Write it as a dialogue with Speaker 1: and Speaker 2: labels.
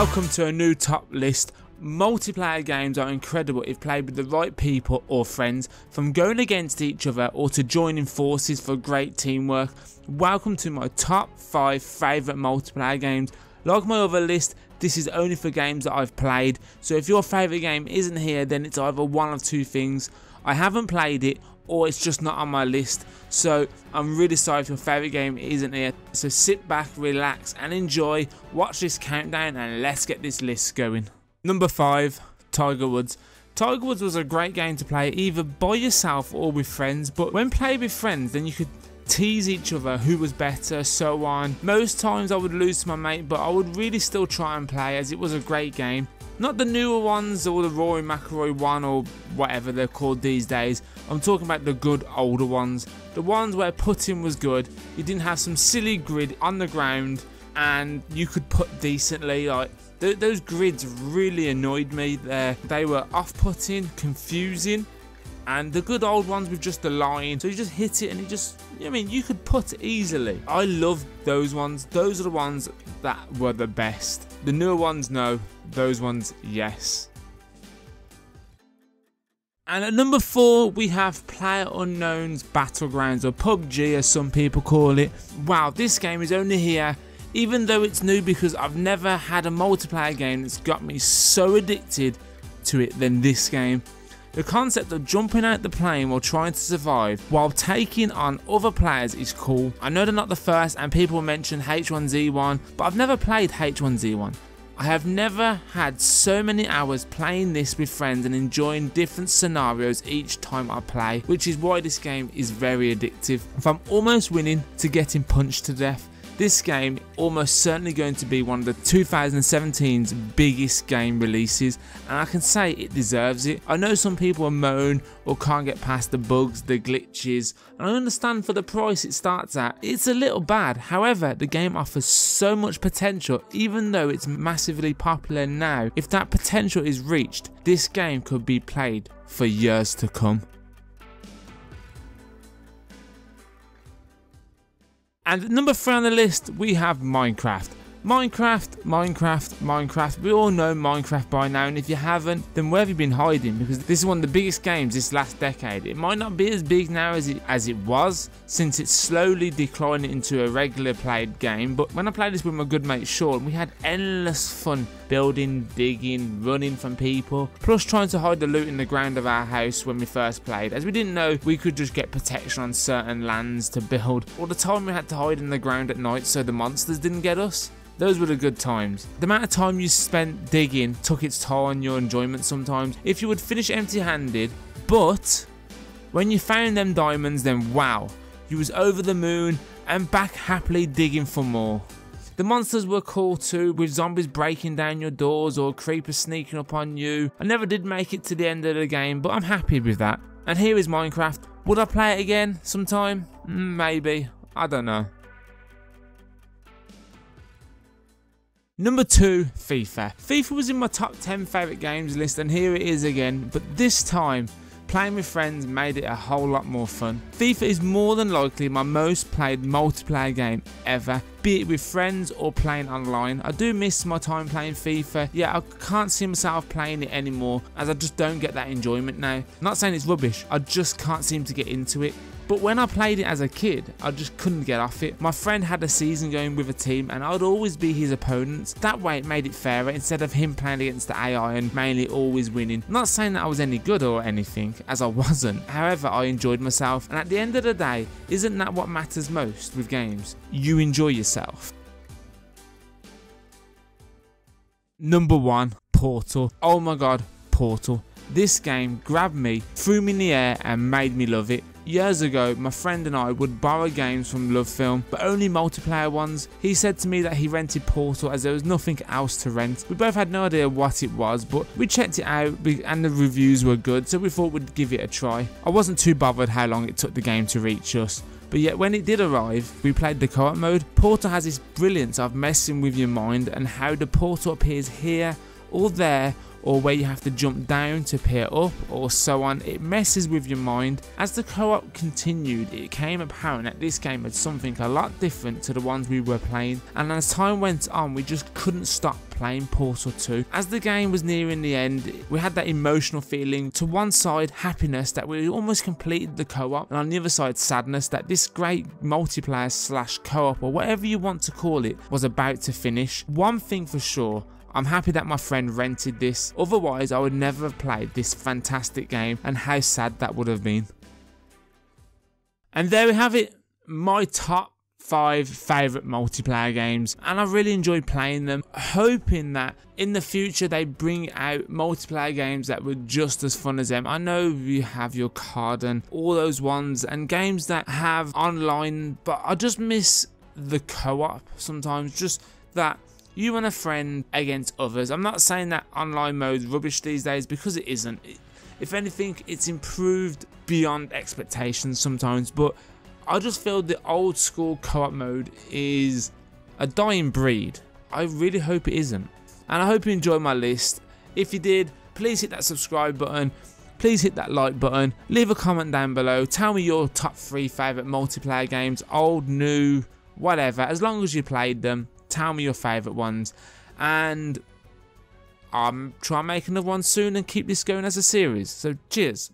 Speaker 1: Welcome to a new top list. Multiplayer games are incredible if played with the right people or friends, from going against each other or to joining forces for great teamwork. Welcome to my top 5 favourite multiplayer games. Like my other list, this is only for games that I've played, so if your favourite game isn't here, then it's either one of two things: I haven't played it, or it's just not on my list. So I'm really sorry if your favourite game isn't here. So sit back, relax and enjoy, watch this countdown and let's get this list going. Number 5, Tiger Woods. Tiger Woods was a great game to play either by yourself or with friends, but when played with friends then you could tease each other who was better, so on. Most times I would lose to my mate, but I would really still try and play as it was a great game. Not the newer ones or the Rory McIlroy one or whatever they're called these days. I'm talking about the good older ones. The ones where putting was good, you didn't have some silly grid on the ground and you could putt decently. Like those grids really annoyed me there. They were off-putting, confusing. And the good old ones with just the line, so you just hit it and it just, I mean, you could putt easily. I love those ones. Those are the ones that were the best. The newer ones, no. Those ones, yes. And at number 4, we have PlayerUnknown's Battlegrounds, or PUBG as some people call it. Wow, this game is only here, even though it's new, because I've never had a multiplayer game that's got me so addicted to it than this game. The concept of jumping out the plane while trying to survive while taking on other players is cool. I know they're not the first and people mention H1Z1, but I've never played H1Z1. I have never had so many hours playing this with friends and enjoying different scenarios each time I play, which is why this game is very addictive. From almost winning to getting punched to death, this game almost certainly going to be one of the 2017's biggest game releases, and I can say it deserves it. I know some people moan or can't get past the bugs, the glitches, and I understand for the price it starts at, it's a little bad. However, the game offers so much potential, even though it's massively popular now. If that potential is reached, this game could be played for years to come. And at number 3 on the list, we have Minecraft. Minecraft. We all know Minecraft by now, and if you haven't, then where have you been hiding? Because this is one of the biggest games this last decade. It might not be as big now as it was, since it's slowly declining into a regular played game, but when I played this with my good mate Sean, we had endless fun building, digging, running from people, plus trying to hide the loot in the ground of our house when we first played, as we didn't know we could just get protection on certain lands to build, or the time we had to hide in the ground at night so the monsters didn't get us. Those were the good times. The amount of time you spent digging took its toll on your enjoyment sometimes. If you would finish empty-handed, but when you found them diamonds, then wow, you was over the moon and back happily digging for more. The monsters were cool too, with zombies breaking down your doors or creepers sneaking up on you. I never did make it to the end of the game, but I'm happy with that. And here is Minecraft. Would I play it again sometime? Maybe. I don't know. Number 2, FIFA. FIFA was in my top 10 favourite games list, and here it is again, but this time playing with friends made it a whole lot more fun. FIFA is more than likely my most played multiplayer game ever, be it with friends or playing online. I do miss my time playing FIFA. Yeah, I can't see myself playing it anymore, as I just don't get that enjoyment now. I'm not saying it's rubbish, I just can't seem to get into it. But when I played it as a kid, I just couldn't get off it. My friend had a season going with a team and I'd always be his opponent. That way it made it fairer instead of him playing against the AI and mainly always winning. I'm not saying that I was any good or anything, as I wasn't. However, I enjoyed myself, and at the end of the day, isn't that what matters most with games? You enjoy yourself. Number 1, Portal. Oh my god, Portal. This game grabbed me, threw me in the air and made me love it. Years ago, my friend and I would borrow games from Love Film, but only multiplayer ones. He said to me that he rented Portal as there was nothing else to rent. We both had no idea what it was, but we checked it out and the reviews were good, so we thought we'd give it a try. I wasn't too bothered how long it took the game to reach us, but yet when it did arrive, we played the co-op mode. Portal has this brilliance of messing with your mind and how the portal appears here or there, or where you have to jump down to peer up, or so on. It messes with your mind. As the co-op continued, it became apparent that this game had something a lot different to the ones we were playing, and as time went on, we just couldn't stop playing Portal 2. As the game was nearing the end, we had that emotional feeling. To one side, happiness that we almost completed the co-op, and on the other side, sadness that this great multiplayer slash co-op, or whatever you want to call it, was about to finish. One thing for sure, I'm happy that my friend rented this, otherwise I would never have played this fantastic game, and how sad that would have been. And there we have it, my top 5 favourite multiplayer games, and I really enjoyed playing them, hoping that in the future they bring out multiplayer games that were just as fun as them. I know you have your card and all those ones, and games that have online, but I just miss the co-op sometimes, just that you and a friend against others. I'm not saying that online mode's rubbish these days, because it isn't. If anything, it's improved beyond expectations sometimes, but I just feel the old school co-op mode is a dying breed. I really hope it isn't. And I hope you enjoyed my list. If you did, please hit that subscribe button. Please hit that like button. Leave a comment down below. Tell me your top 3 favourite multiplayer games, old, new, whatever. As long as you played them, tell me your favourite ones. And I'll try and make another one soon and keep this going as a series. So cheers.